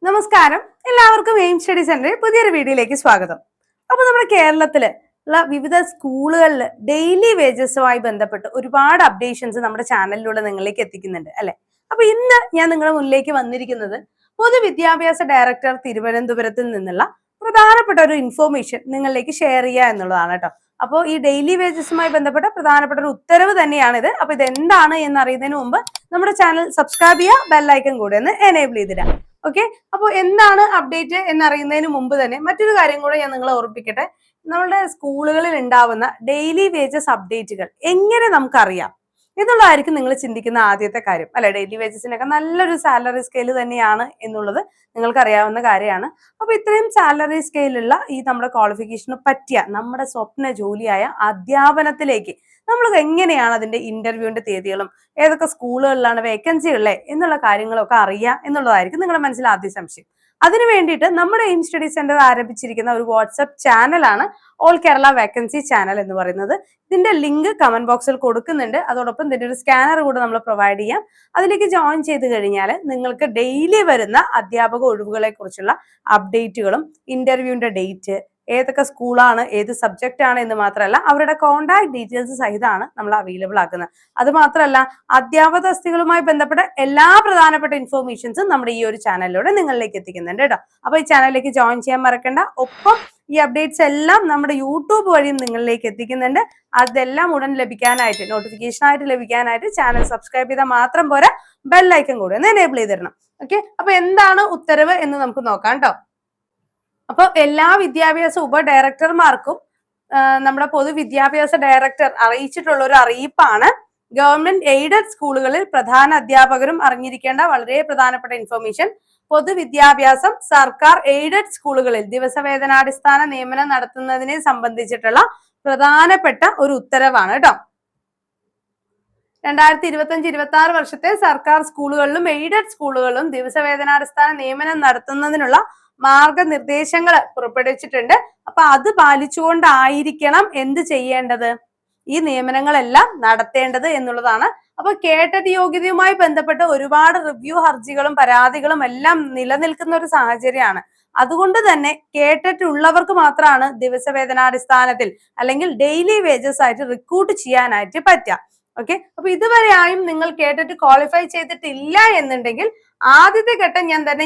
നമസ്കാരം, എല്ലാവർക്കും aim study സെന്ററിൽ പുതിയൊരു വീഡിയോയിലേക്ക് സ്വാഗതം. അപ്പൊ നമ്മുടെ കേരളത്തില് ഉള്ള വിവിധ സ്കൂളുകളിൽ ഡെയിലി വേജസുമായി ബന്ധപ്പെട്ട് ഒരുപാട് അപ്ഡേഷൻസ് നമ്മുടെ ചാനലിലൂടെ നിങ്ങളിലേക്ക് എത്തിക്കുന്നുണ്ട് അല്ലെ. അപ്പൊ ഇന്ന് ഞാൻ നിങ്ങളുടെ മുന്നിലേക്ക് വന്നിരിക്കുന്നത് പൊതുവിദ്യാഭ്യാസ ഡയറക്ടർ തിരുവനന്തപുരത്തിൽ നിന്നുള്ള പ്രധാനപ്പെട്ട ഒരു ഇൻഫോർമേഷൻ നിങ്ങളിലേക്ക് ഷെയർ ചെയ്യുക എന്നുള്ളതാണ് കേട്ടോ. അപ്പോൾ ഈ ഡെയിലി വേജസുമായി ബന്ധപ്പെട്ട പ്രധാനപ്പെട്ട ഒരു ഉത്തരവ് തന്നെയാണിത്. അപ്പൊ ഇത് എന്താണ് എന്ന് അറിയുന്നതിന് മുമ്പ് നമ്മുടെ ചാനൽ സബ്സ്ക്രൈബ് ചെയ്യുക, ബെല്ലൈക്കൺ കൂടെ ഒന്ന് എനേബിൾ ചെയ്തിടാം. ഓക്കെ, അപ്പോൾ എന്താണ് അപ്ഡേറ്റ് എന്നറിയുന്നതിന് മുമ്പ് തന്നെ മറ്റൊരു കാര്യം കൂടെ ഞാൻ നിങ്ങളെ ഓർമ്മിപ്പിക്കട്ടെ. നമ്മുടെ സ്കൂളുകളിൽ ഉണ്ടാവുന്ന ഡെയിലി വേജസ് അപ്ഡേറ്റുകൾ എങ്ങനെ നമുക്കറിയാം എന്നുള്ളതായിരിക്കും നിങ്ങൾ ചിന്തിക്കുന്ന ആദ്യത്തെ കാര്യം അല്ലെ. ഡെയിലി വേജസിനൊക്കെ നല്ലൊരു സാലറി സ്കെയിൽ തന്നെയാണ് എന്നുള്ളത് നിങ്ങൾക്ക് അറിയാവുന്ന കാര്യമാണ്. അപ്പൊ ഇത്രയും സാലറി സ്കെയിലുള്ള ഈ നമ്മുടെ ക്വാളിഫിക്കേഷന് പറ്റിയ നമ്മുടെ സ്വപ്ന ജോലിയായ അധ്യാപനത്തിലേക്ക് നമ്മൾ എങ്ങനെയാണ് അതിന്റെ ഇന്റർവ്യൂവിന്റെ തീയതികളും ഏതൊക്കെ സ്കൂളുകളിലാണ് വേക്കൻസി ഉള്ളത് എന്നുള്ള കാര്യങ്ങളൊക്കെ അറിയാം എന്നുള്ളതായിരിക്കും നിങ്ങളുടെ മനസ്സിൽ ആദ്യ സംശയം. അതിനു വേണ്ടിയിട്ട് നമ്മുടെ എയിം സ്റ്റഡി സെന്റർ ആരംഭിച്ചിരിക്കുന്ന ഒരു വാട്സ്ആപ്പ് ചാനലാണ് ഓൾ കേരള വേക്കൻസി ചാനൽ എന്ന് പറയുന്നത്. ഇതിന്റെ ലിങ്ക് കമന്റ് ബോക്സിൽ കൊടുക്കുന്നുണ്ട്. അതോടൊപ്പം ഇതിന്റെ ഒരു സ്കാനർ കൂടെ നമ്മൾ പ്രൊവൈഡ് ചെയ്യാം. അതിലേക്ക് ജോയിൻ ചെയ്ത് കഴിഞ്ഞാൽ നിങ്ങൾക്ക് ഡെയിലി വരുന്ന അധ്യാപക ഒഴിവുകളെ കുറിച്ചുള്ള അപ്ഡേറ്റുകളും ഇന്റർവ്യൂവിന്റെ ഡേറ്റ്, ഏതൊക്കെ സ്കൂളാണ്, ഏത് സബ്ജക്റ്റ് ആണ് എന്ന് മാത്രമല്ല അവരുടെ കോൺടാക്ട് ഡീറ്റെയിൽസ് സഹിതമാണ് നമ്മൾ അവൈലബിൾ ആക്കുന്നത്. അത് മാത്രമല്ല അധ്യാപക തസ്തികകളുമായി ബന്ധപ്പെട്ട എല്ലാ പ്രധാനപ്പെട്ട ഇൻഫോർമേഷൻസും നമ്മുടെ ഈ ഒരു ചാനലിലൂടെ നിങ്ങളിലേക്ക് എത്തിക്കുന്നുണ്ട് കേട്ടോ. അപ്പൊ ഈ ചാനലിലേക്ക് ജോയിൻ ചെയ്യാൻ മറക്കണ്ട. ഒപ്പം ഈ അപ്ഡേറ്റ്സ് എല്ലാം നമ്മുടെ യൂട്യൂബ് വഴിയും നിങ്ങളിലേക്ക് എത്തിക്കുന്നുണ്ട്. അതെല്ലാം ഉടൻ ലഭിക്കാനായിട്ട്, നോട്ടിഫിക്കേഷൻ ആയിട്ട് ലഭിക്കാനായിട്ട് ചാനൽ സബ്സ്ക്രൈബ് ചെയ്താൽ മാത്രം പോരാ, ബെല്ലൈക്കൺ കൂടെ ഒന്ന് എനേബിൾ ചെയ്തിടണം. ഓക്കെ, അപ്പൊ എന്താണ് ഉത്തരവ് എന്ന് നമുക്ക് നോക്കാം കേട്ടോ. അപ്പൊ എല്ലാ വിദ്യാഭ്യാസ ഉപ ഡയറക്ടർമാർക്കും നമ്മുടെ പൊതുവിദ്യാഭ്യാസ ഡയറക്ടർ അറിയിച്ചിട്ടുള്ള ഒരു അറിയിപ്പാണ്. ഗവൺമെന്റ് എയ്ഡഡ് സ്കൂളുകളിൽ പ്രധാന അധ്യാപകരും അറിഞ്ഞിരിക്കേണ്ട വളരെ പ്രധാനപ്പെട്ട ഇൻഫർമേഷൻ. പൊതുവിദ്യാഭ്യാസം സർക്കാർ എയ്ഡഡ് സ്കൂളുകളിൽ ദിവസവേതനാടിസ്ഥാന നിയമനം നടത്തുന്നതിനെ സംബന്ധിച്ചിട്ടുള്ള പ്രധാനപ്പെട്ട ഒരു ഉത്തരവാണ് കേട്ടോ. 2025-26 വർഷത്തെ സർക്കാർ സ്കൂളുകളിലും എയ്ഡഡ് സ്കൂളുകളിലും ദിവസവേതനാടിസ്ഥാന നിയമനം നടത്തുന്നതിനുള്ള മാർഗനിർദ്ദേശങ്ങൾ പുറപ്പെടുവിച്ചിട്ടുണ്ട്. അപ്പൊ അത് പാലിച്ചുകൊണ്ടായിരിക്കണം എന്ത് ചെയ്യേണ്ടത്, ഈ നിയമനങ്ങളെല്ലാം നടത്തേണ്ടത് എന്നുള്ളതാണ്. അപ്പൊ കേട്ടറ്റ് യോഗ്യതയുമായി ബന്ധപ്പെട്ട് ഒരുപാട് റിവ്യൂ ഹർജികളും പരാതികളും എല്ലാം നിലനിൽക്കുന്ന ഒരു സാഹചര്യമാണ്. അതുകൊണ്ട് തന്നെ കേട്ടറ്റ് ഉള്ളവർക്ക് മാത്രമാണ് ദിവസവേതനാടിസ്ഥാനത്തിൽ അല്ലെങ്കിൽ ഡെയിലി വേജസ് ആയിട്ട് റിക്രൂട്ട് ചെയ്യാനായിട്ട് പറ്റുക. ഓക്കെ, അപ്പൊ ഇതുവരെയായും നിങ്ങൾ കേട്ടിട്ട് ക്വാളിഫൈ ചെയ്തിട്ടില്ല എന്നുണ്ടെങ്കിൽ ആദ്യത്തെ ഘട്ടം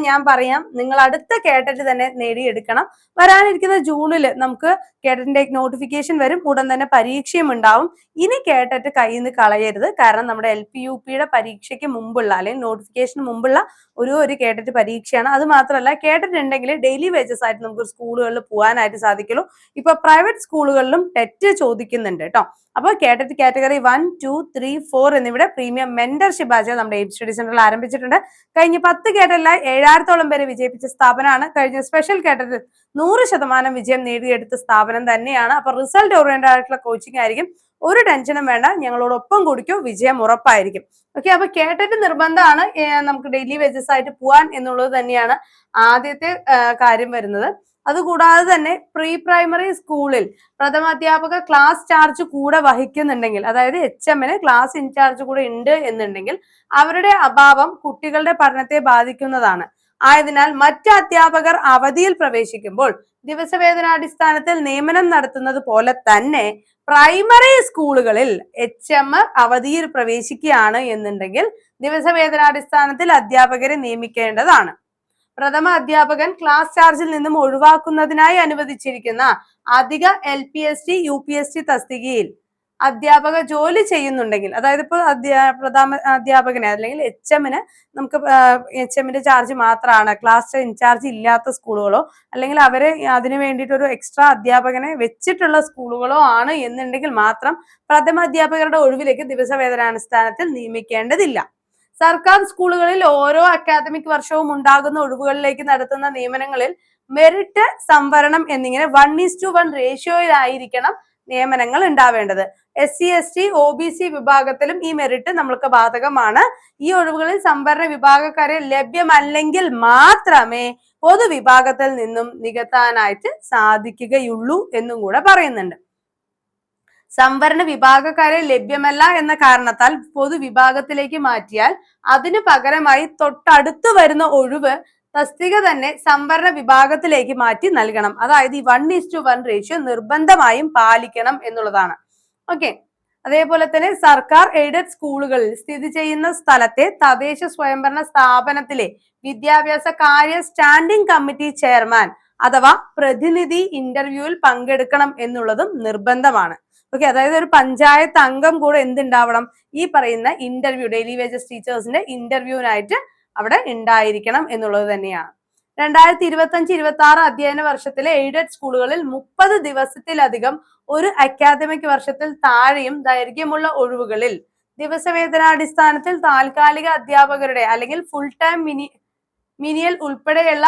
ഞാൻ പറയാം, നിങ്ങൾ അടുത്ത കേട്ടറ്റ് തന്നെ നേടിയെടുക്കണം. വരാനിരിക്കുന്ന ജൂണിൽ നമുക്ക് കേട്ടറ്റിന്റെ നോട്ടിഫിക്കേഷൻ വരും. ഉടൻ തന്നെ പരീക്ഷയും ഉണ്ടാവും. ഇനി കേട്ടറ്റ് കയ്യിൽ നിന്ന് കളയരുത്. കാരണം നമ്മുടെ LP-UPയുടെ പരീക്ഷയ്ക്ക് മുമ്പുള്ള അല്ലെങ്കിൽ നോട്ടിഫിക്കേഷന് മുമ്പുള്ള ഒരു കേട്ടറ്റ് പരീക്ഷയാണ്. അത് മാത്രമല്ല കേട്ടറ്റ് ഉണ്ടെങ്കിൽ ഡെയിലി വേജസ് ആയിട്ട് നമുക്ക് സ്കൂളുകളിൽ പോകാനായിട്ട് സാധിക്കുള്ളൂ. ഇപ്പൊ പ്രൈവറ്റ് സ്കൂളുകളിലും ടെറ്റ് ചോദിക്കുന്നുണ്ട് കേട്ടോ. അപ്പൊ കേട്ടറ്റ് കാറ്റഗറി 1, 2, 3, 4 എന്നിവിടെ പ്രീമിയം മെന്റർഷിപ്പ് ബാച്ച് നമ്മുടെ എയിം സ്റ്റഡി സെന്ററിൽ ആരംഭിച്ചിട്ടുണ്ട്. കഴിഞ്ഞ 10 കേട്ടറ്റിലായി 7000-ഓളം പേരെ വിജയിപ്പിച്ച സ്ഥാപനമാണ്. കഴിഞ്ഞ സ്പെഷ്യൽ കേട്ടറ്റിൽ 100% വിജയം നേടിയെടുത്ത സ്ഥാപനം തന്നെയാണ്. അപ്പൊ റിസൾട്ട് ഓറിയന്റഡ് ആയിട്ടുള്ള കോച്ചിങ് ആയിരിക്കും. ഒരു ടെൻഷനും വേണ്ട, ഞങ്ങളോടൊപ്പം കൂടിക്കോ, വിജയം ഉറപ്പായിരിക്കും. ഓക്കെ, അപ്പൊ കേട്ടറ്റ് നിർബന്ധമാണ് നമുക്ക് ഡെയിലി വേജസ് ആയിട്ട് പോവാൻ എന്നുള്ളത് തന്നെയാണ് ആദ്യത്തെ കാര്യം വരുന്നത്. അതുകൂടാതെ തന്നെ പ്രീ പ്രൈമറി സ്കൂളിൽ പ്രഥമാധ്യാപക ക്ലാസ് ചാർജ് കൂടെ വഹിക്കുന്നുണ്ടെങ്കിൽ, അതായത് HMന് ക്ലാസ് ഇൻചാർജ് കൂടെ ഉണ്ട് എന്നുണ്ടെങ്കിൽ അവരുടെ അഭാവം കുട്ടികളുടെ പഠനത്തെ ബാധിക്കുന്നതാണ്. ആയതിനാൽ മറ്റ് അധ്യാപകർ അവധിയിൽ പ്രവേശിക്കുമ്പോൾ ദിവസവേതനാടിസ്ഥാനത്തിൽ നിയമനം നടത്തുന്നത് പോലെ തന്നെ പ്രൈമറി സ്കൂളുകളിൽ HM അവധിയിൽ പ്രവേശിക്കുകയാണ് എന്നുണ്ടെങ്കിൽ ദിവസവേതനാടിസ്ഥാനത്തിൽ അധ്യാപകരെ നിയമിക്കേണ്ടതാണ്. പ്രഥമ അധ്യാപകൻ ക്ലാസ് ചാർജിൽ നിന്നും ഒഴിവാക്കുന്നതിനായി അനുവദിച്ചിരിക്കുന്ന അധിക LPST UPST തസ്തികയിൽ അധ്യാപക ജോലി ചെയ്യുന്നുണ്ടെങ്കിൽ, അതായത് ഇപ്പോൾ പ്രഥമ അധ്യാപകനെ അല്ലെങ്കിൽ HMന് നമുക്ക് HMന്റെ ചാർജ് മാത്രമാണ്, ക്ലാസ് ഇൻചാർജ് ഇല്ലാത്ത സ്കൂളുകളോ അല്ലെങ്കിൽ അവരെ അതിനു വേണ്ടിയിട്ട് ഒരു എക്സ്ട്രാ അധ്യാപകനെ വെച്ചിട്ടുള്ള സ്കൂളുകളോ ആണ് എന്നുണ്ടെങ്കിൽ മാത്രം പ്രഥമ അധ്യാപകരുടെ ഒഴിവിലേക്ക് ദിവസവേതനാടിസ്ഥാനത്തിൽ നിയമിക്കേണ്ടതില്ല. സർക്കാർ സ്കൂളുകളിൽ ഓരോ അക്കാദമിക് വർഷവും ഉണ്ടാകുന്ന ഒഴിവുകളിലേക്ക് നടത്തുന്ന നിയമനങ്ങളിൽ മെറിറ്റ് സംവരണം എന്നിങ്ങനെ 1:1 റേഷ്യോയിലായിരിക്കണം നിയമനങ്ങൾ ഉണ്ടാവേണ്ടത്. SC ST OBC വിഭാഗത്തിലും ഈ മെറിറ്റ് നമ്മൾക്ക് ബാധകമാണ്. ഈ ഒഴിവുകളിൽ സംവരണ വിഭാഗക്കാരെ ലഭ്യമല്ലെങ്കിൽ മാത്രമേ പൊതുവിഭാഗത്തിൽ നിന്നും നികത്താനായിട്ട് സാധിക്കുകയുള്ളൂ എന്നും കൂടെ പറയുന്നുണ്ട്. സംവരണ വിഭാഗക്കാരെ ലഭ്യമല്ല എന്ന കാരണത്താൽ പൊതുവിഭാഗത്തിലേക്ക് മാറ്റിയാൽ അതിനു പകരമായി തൊട്ടടുത്ത് വരുന്ന ഒഴിവ് തസ്തിക തന്നെ സംവരണ വിഭാഗത്തിലേക്ക് മാറ്റി നൽകണം. അതായത് ഈ 1:1 റേഷ്യോ നിർബന്ധമായും പാലിക്കണം എന്നുള്ളതാണ്. ഓക്കെ. അതേപോലെ തന്നെ സർക്കാർ എയ്ഡഡ് സ്കൂളുകളിൽ സ്ഥിതി ചെയ്യുന്ന സ്ഥലത്തെ തദ്ദേശ സ്വയംഭരണ സ്ഥാപനത്തിലെ വിദ്യാഭ്യാസ കാര്യ സ്റ്റാൻഡിംഗ് കമ്മിറ്റി ചെയർമാൻ അഥവാ പ്രതിനിധി ഇന്റർവ്യൂവിൽ പങ്കെടുക്കണം എന്നുള്ളതും നിർബന്ധമാണ്. ഓക്കെ. അതായത് ഒരു പഞ്ചായത്ത് അംഗം കൂടെ എന്തുണ്ടാവണം, ഈ പറയുന്ന ഇന്റർവ്യൂ, ഡെയിലി വേജസ് ടീച്ചേഴ്സിന്റെ ഇന്റർവ്യൂവിനായിട്ട് അവിടെ ഉണ്ടായിരിക്കണം എന്നുള്ളത് തന്നെയാണ്. 2025-26 അധ്യയന വർഷത്തിലെ എയ്ഡഡ് സ്കൂളുകളിൽ 30 ദിവസത്തിലധികം ഒരു അക്കാദമിക് വർഷത്തിൽ താഴെയും ദൈർഘ്യമുള്ള ഒഴിവുകളിൽ ദിവസവേതനാടിസ്ഥാനത്തിൽ താൽക്കാലിക അധ്യാപകരുടെ അല്ലെങ്കിൽ ഫുൾ ടൈം മിനിയൽ ഉൾപ്പെടെയുള്ള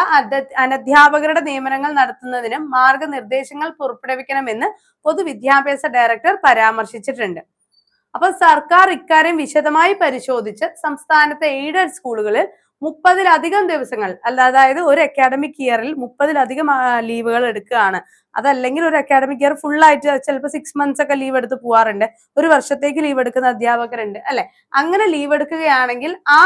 അനധ്യാപകരുടെ നിയമനങ്ങൾ നടത്തുന്നതിന് മാർഗനിർദ്ദേശങ്ങൾ പുറപ്പെടുവിക്കണമെന്ന് പൊതുവിദ്യാഭ്യാസ ഡയറക്ടർ പരാമർശിച്ചിട്ടുണ്ട്. അപ്പൊ സർക്കാർ ഇക്കാര്യം വിശദമായി പരിശോധിച്ച് സംസ്ഥാനത്തെ എയ്ഡഡ് സ്കൂളുകളിൽ 30-ലധികം ദിവസങ്ങൾ അതായത് ഒരു അക്കാഡമിക് ഇയറിൽ 30-ലധികം ലീവുകൾ എടുക്കുകയാണ്. അതല്ലെങ്കിൽ ഒരു അക്കാഡമിക് ഇയർ ഫുൾ ആയിട്ട് ചിലപ്പോൾ 6 months ഒക്കെ ലീവ് എടുത്ത് പോവാറുണ്ട്. ഒരു വർഷത്തേക്ക് ലീവ് എടുക്കുന്ന അധ്യാപകരുണ്ട് അല്ലെ. അങ്ങനെ ലീവ് എടുക്കുകയാണെങ്കിൽ ആ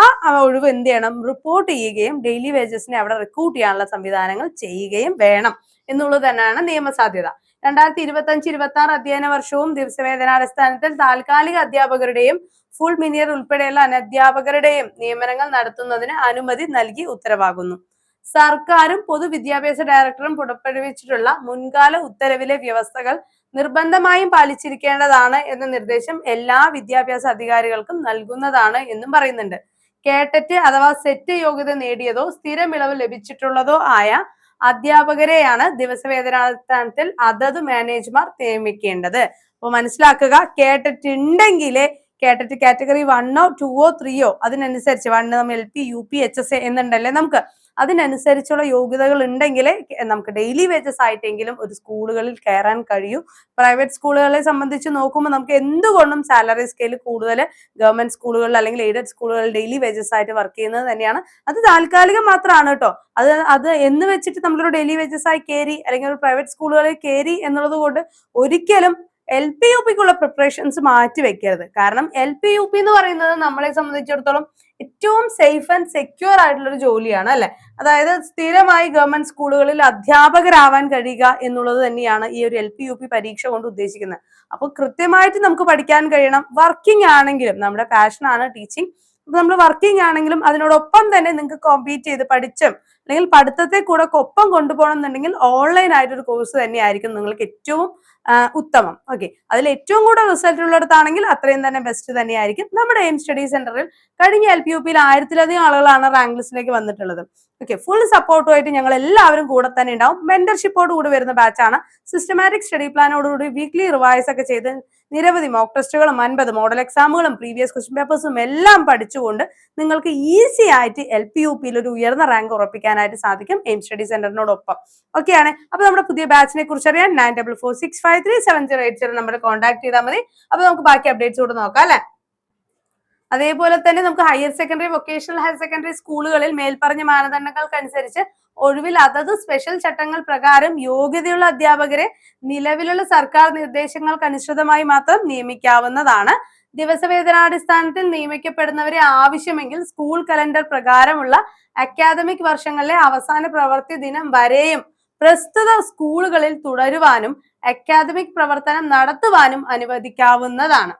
ഒഴിവ് എന്ത് ചെയ്യണം, റിപ്പോർട്ട് ചെയ്യുകയും ഡെയിലി വേജസിനെ അവിടെ റിക്രൂട്ട് ചെയ്യാനുള്ള സംവിധാനങ്ങൾ ചെയ്യുകയും വേണം എന്നുള്ളത് തന്നെയാണ് നിയമസാധ്യത. 2025-26 അധ്യയന വർഷവും ദിവസവേതനാടിസ്ഥാനത്തിൽ താൽക്കാലിക അധ്യാപകരുടെയും ഫുൾ മിനിയർ ഉൾപ്പെടെയുള്ള അനധ്യാപകരുടെയും നിയമനങ്ങൾ നടത്തുന്നതിന് അനുമതി നൽകി ഉത്തരവാകുന്നു. സർക്കാരും പൊതുവിദ്യാഭ്യാസ ഡയറക്ടറും പുറപ്പെടുവിച്ചിട്ടുള്ള മുൻകാല ഉത്തരവിലെ വ്യവസ്ഥകൾ നിർബന്ധമായും പാലിച്ചിരിക്കേണ്ടതാണ് എന്ന നിർദ്ദേശം എല്ലാ വിദ്യാഭ്യാസ അധികാരികൾക്കും നൽകുന്നതാണ് എന്നും പറയുന്നുണ്ട്. കേട്ടറ്റ് അഥവാ സെറ്റ് യോഗ്യത നേടിയതോ സ്ഥിരം ഇളവ് ലഭിച്ചിട്ടുള്ളതോ ആയ അധ്യാപകരെയാണ് ദിവസവേതനാടിസ്ഥാനത്തിൽ അതത് മാനേജർമാർ നിയമിക്കേണ്ടത്. അപ്പൊ മനസ്സിലാക്കുക, കേട്ടറ്റ് ഉണ്ടെങ്കിലേ കേട്ടറ്റ് കാറ്റഗറി 1, 2, 3 അതിനനുസരിച്ച് 1 നമ്മൾ LP, UP, HSA എന്നുണ്ടല്ലേ നമുക്ക്, അതിനനുസരിച്ചുള്ള യോഗ്യതകൾ ഉണ്ടെങ്കിലേ നമുക്ക് ഡെയിലി വേജസ് ആയിട്ടെങ്കിലും ഒരു സ്കൂളുകളിൽ കയറാൻ കഴിയൂ. പ്രൈവറ്റ് സ്കൂളുകളെ സംബന്ധിച്ച് നോക്കുമ്പോൾ നമുക്ക് എന്തുകൊണ്ടും സാലറി സ്കെയിൽ കൂടുതൽ ഗവൺമെന്റ് സ്കൂളുകളിൽ അല്ലെങ്കിൽ എയ്ഡഡ് സ്കൂളുകളിൽ ഡെയിലി വേജസ് ആയിട്ട് വർക്ക് ചെയ്യുന്നത് തന്നെയാണ്. അത് താൽക്കാലികം മാത്രമാണ് കേട്ടോ. അത് എന്ന് വെച്ചിട്ട് നമ്മളൊരു ഡെയിലി വേജസ് ആയി കയറി അല്ലെങ്കിൽ ഒരു പ്രൈവറ്റ് സ്കൂളുകളിൽ കയറി എന്നുള്ളത് കൊണ്ട് ഒരിക്കലും LP, UPക്കുള്ള പ്രിപ്പറേഷൻസ് മാറ്റി വെക്കരുത്. കാരണം LP, UP എന്ന് പറയുന്നത് നമ്മളെ സംബന്ധിച്ചിടത്തോളം ഏറ്റവും സേഫ് ആൻഡ് സെക്യൂർ ആയിട്ടുള്ള ഒരു ജോലിയാണ് അല്ലെ. അതായത് സ്ഥിരമായി ഗവൺമെന്റ് സ്കൂളുകളിൽ അധ്യാപകരാവാൻ കഴിയുക എന്നുള്ളത് തന്നെയാണ് ഈ ഒരു LP, UP പരീക്ഷ കൊണ്ട് ഉദ്ദേശിക്കുന്നത്. അപ്പൊ കൃത്യമായിട്ട് നമുക്ക് പഠിക്കാൻ കഴിയണം. വർക്കിംഗ് ആണെങ്കിലും നമ്മുടെ പാഷനാണ് ടീച്ചിങ്. അപ്പൊ നമ്മൾ വർക്കിംഗ് ആണെങ്കിലും അതിനോടൊപ്പം തന്നെ നിങ്ങൾക്ക് കോമ്പീറ്റ് ചെയ്ത് പഠിച്ചും അല്ലെങ്കിൽ പഠിത്തത്തെ കൂടെ ഒപ്പം കൊണ്ടുപോകണം എന്നുണ്ടെങ്കിൽ ഓൺലൈൻ ആയിട്ടൊരു കോഴ്സ് തന്നെയായിരിക്കും നിങ്ങൾക്ക് ഏറ്റവും ഉത്തമം. ഓക്കെ. അതിൽ ഏറ്റവും കൂടുതൽ റിസൾട്ട് ഉള്ളിടത്താണെങ്കിൽ അത്രയും തന്നെ ബെസ്റ്റ് തന്നെയായിരിക്കും. നമ്മുടെ എയിം സ്റ്റഡി സെന്ററിൽ കഴിഞ്ഞ LP, UPയിൽ 1000-ലധികം ആളുകളാണ് റാങ്ക് ലിസ്റ്റിലേക്ക് വന്നിട്ടുള്ളത്. ഓക്കെ. ഫുൾ സപ്പോർട്ടുമായിട്ട് ഞങ്ങൾ എല്ലാവരും കൂടെ തന്നെ ഉണ്ടാവും. മെന്റർഷിപ്പോട് കൂടി വരുന്ന ബാച്ചാണ്. സിസ്റ്റമാറ്റിക് സ്റ്റഡി പ്ലാനോടുകൂടി വീക്ക്ലി റിവൈസ് ഒക്കെ ചെയ്ത് നിരവധി മോക്ക് ടെസ്റ്റുകളും 50 മോഡൽ എക്സാമുകളും പ്രീവിയസ് ക്വസ്റ്റ്യൻ പേപ്പേഴ്സും എല്ലാം പഠിച്ചുകൊണ്ട് നിങ്ങൾക്ക് ഈസി ആയിട്ട് LP, UPയിൽ ഒരു ഉയർന്ന റാങ്ക് ഉറപ്പിക്കാനായിട്ട് സാധിക്കും എയിം സ്റ്റഡി സെന്ററിനോടൊപ്പം. ഓക്കെ ആണ്. അപ്പൊ നമ്മുടെ പുതിയ ബാച്ചിനെ കുറിച്ച് അറിയാൻ 9446537080 നമ്പർ കോൺടാക്ട് ചെയ്താൽ മതി. അപ്പൊ നമുക്ക് ബാക്കി അപ്ഡേറ്റ്സ് കൂടെ നോക്കാം അല്ലെ. അതേപോലെ തന്നെ നമുക്ക് higher secondary, vocational higher secondary സ്കൂളുകളിൽ മേൽപ്പറഞ്ഞ മാനദണ്ഡങ്ങൾക്കനുസരിച്ച് ഒഴിവിൽ അതത് സ്പെഷ്യൽ ചട്ടങ്ങൾ പ്രകാരം യോഗ്യതയുള്ള അധ്യാപകരെ നിലവിലുള്ള സർക്കാർ നിർദ്ദേശങ്ങൾക്ക് അനുസൃതമായി മാത്രം നിയമിക്കാവുന്നതാണ്. ദിവസവേതനാടിസ്ഥാനത്തിൽ നിയമിക്കപ്പെടുന്നവരെ ആവശ്യമെങ്കിൽ സ്കൂൾ കലണ്ടർ പ്രകാരമുള്ള അക്കാദമിക് വർഷങ്ങളിലെ അവസാന പ്രവൃത്തി ദിനം വരെയും പ്രസ്തുത സ്കൂളുകളിൽ തുടരുവാനും അക്കാദമിക് പ്രവർത്തനം നടത്തുവാനും അനുവദിക്കാവുന്നതാണ്.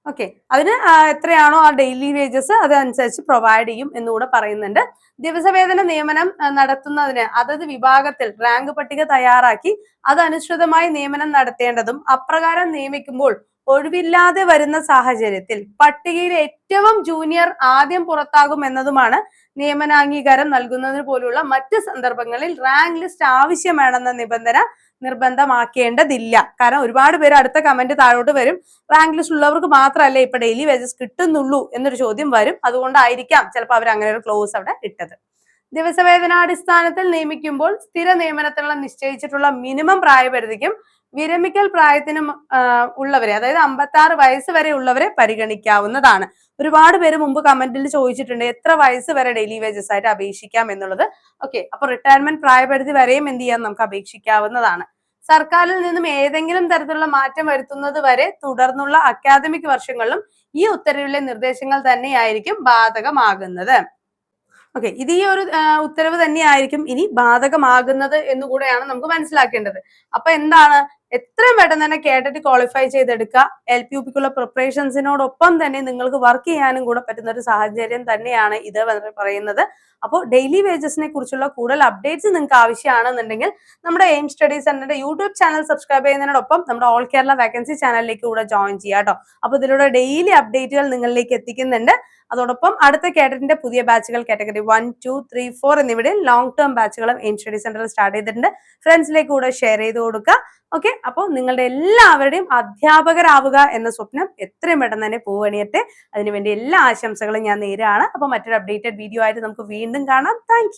ഓക്കെ. അതിന് എത്രയാണോ ആ ഡെയിലി വേജസ് അതനുസരിച്ച് പ്രൊവൈഡ് ചെയ്യും എന്നുകൂടെ പറയുന്നുണ്ട്. ദിവസവേതന നിയമനം നടത്തുന്നതിന് അതത് വിഭാഗത്തിൽ റാങ്ക് പട്ടിക തയ്യാറാക്കി അതനുസൃതമായി നിയമനം നടത്തേണ്ടതും അപ്രകാരം നിയമിക്കുമ്പോൾ ഒഴിവില്ലാതെ വരുന്ന സാഹചര്യത്തിൽ പട്ടികയിൽ ഏറ്റവും ജൂനിയർ ആദ്യം പുറത്താകും എന്നതുമാണ് നിയമനാംഗീകാരം നൽകുന്നതിന് പോലുള്ള മറ്റ് സന്ദർഭങ്ങളിൽ റാങ്ക് ലിസ്റ്റ് ആവശ്യമാണെന്ന നിബന്ധന നിർബന്ധമാക്കേണ്ടതില്ല. കാരണം ഒരുപാട് പേര് അടുത്ത കമന്റ് താഴോട്ട് വരും, റാങ്ക് ലിസ്റ്റ് ഉള്ളവർക്ക് മാത്രമല്ലേ ഇപ്പൊ ഡെയിലി വേജസ് കിട്ടുന്നുള്ളൂ എന്നൊരു ചോദ്യം വരും. അതുകൊണ്ടായിരിക്കാം ചിലപ്പോൾ അവർ അങ്ങനെ ഒരു ക്ലോസ് അവിടെ ഇട്ടത്. ദിവസവേതനാടിസ്ഥാനത്തിൽ നിയമിക്കുമ്പോൾ സ്ഥിര നിയമനത്തിനുള്ള നിശ്ചയിച്ചിട്ടുള്ള മിനിമം പ്രായപരിധിക്കും വിരമിക്കൽ പ്രായത്തിനും ഉള്ളവരെ, അതായത് 56 വയസ്സ് വരെ ഉള്ളവരെ പരിഗണിക്കാവുന്നതാണ്. ഒരുപാട് പേര് മുമ്പ് കമന്റിൽ ചോദിച്ചിട്ടുണ്ട് എത്ര വയസ്സ് വരെ ഡെയിലി വേജസ് ആയിട്ട് അപേക്ഷിക്കാം എന്നുള്ളത്. ഓക്കെ. അപ്പൊ റിട്ടയർമെന്റ് പ്രായപരിധി വരെയും എന്ത് ചെയ്യാം, നമുക്ക് അപേക്ഷിക്കാവുന്നതാണ്. സർക്കാരിൽ നിന്നും ഏതെങ്കിലും തരത്തിലുള്ള മാറ്റം വരുത്തുന്നത് വരെ തുടർന്നുള്ള അക്കാദമിക് വർഷങ്ങളിലും ഈ ഉത്തരവിലെ നിർദ്ദേശങ്ങൾ തന്നെയായിരിക്കും ബാധകമാകുന്നത്. ഓക്കെ, ഇത് ഈ ഒരു ഉത്തരവ് തന്നെയായിരിക്കും ഇനി ബാധകമാകുന്നത് എന്നുകൂടെയാണ് നമുക്ക് മനസ്സിലാക്കേണ്ടത്. അപ്പൊ എന്താണ്, എത്രയും പെട്ടെന്ന് തന്നെ കേട്ടിട്ട് ക്വാളിഫൈ ചെയ്തെടുക്കുക. LPUPക്കുള്ള പ്രിപ്പറേഷൻസിനോടൊപ്പം തന്നെ നിങ്ങൾക്ക് വർക്ക് ചെയ്യാനും കൂടെ പറ്റുന്ന ഒരു സാഹചര്യം തന്നെയാണ് ഇത് പറയുന്നത്. അപ്പോൾ ഡെയിലി വേജസിനെ കുറിച്ചുള്ള കൂടുതൽ അപ്ഡേറ്റ്സ് നിങ്ങൾക്ക് ആവശ്യമാണെന്നുണ്ടെങ്കിൽ നമ്മുടെ എയിം സ്റ്റഡി സെന്ററിന്റെ യൂട്യൂബ് ചാനൽ സബ്സ്ക്രൈബ് ചെയ്യുന്നതിനോടൊപ്പം നമ്മുടെ ഓൾ കേരള വേക്കൻസി ചാനലിലേക്ക് കൂടെ ജോയിൻ ചെയ്യാം കേട്ടോ. അപ്പൊ ഇതിലൂടെ ഡെയിലി അപ്ഡേറ്റുകൾ നിങ്ങളിലേക്ക് എത്തിക്കുന്നുണ്ട്. അതോടൊപ്പം അടുത്ത കേഡറ്റിന്റെ പുതിയ ബാച്ചുകൾ കാറ്റഗറി 1, 2, 3, 4 എന്നിവിടെ ലോങ് ടേം ബാച്ചുകളും എയിം സ്റ്റഡി സെന്ററിൽ സ്റ്റാർട്ട് ചെയ്തിട്ടുണ്ട്. ഫ്രണ്ട്സിലേക്ക് കൂടെ ഷെയർ ചെയ്ത് കൊടുക്കുക. ഓക്കെ, അപ്പോൾ നിങ്ങളുടെ എല്ലാവരുടെയും അധ്യാപകരാവുക എന്ന സ്വപ്നം എത്രയും പെട്ടെന്ന് തന്നെ പൂവണിയട്ടെ. അതിനുവേണ്ടി എല്ലാ ആശംസകളും ഞാൻ നേരാണ്. അപ്പോൾ മറ്റൊരു അപ്ഡേറ്റഡ് വീഡിയോ ആയിട്ട് നമുക്ക് വീണ്ടും കാണാം. താങ്ക്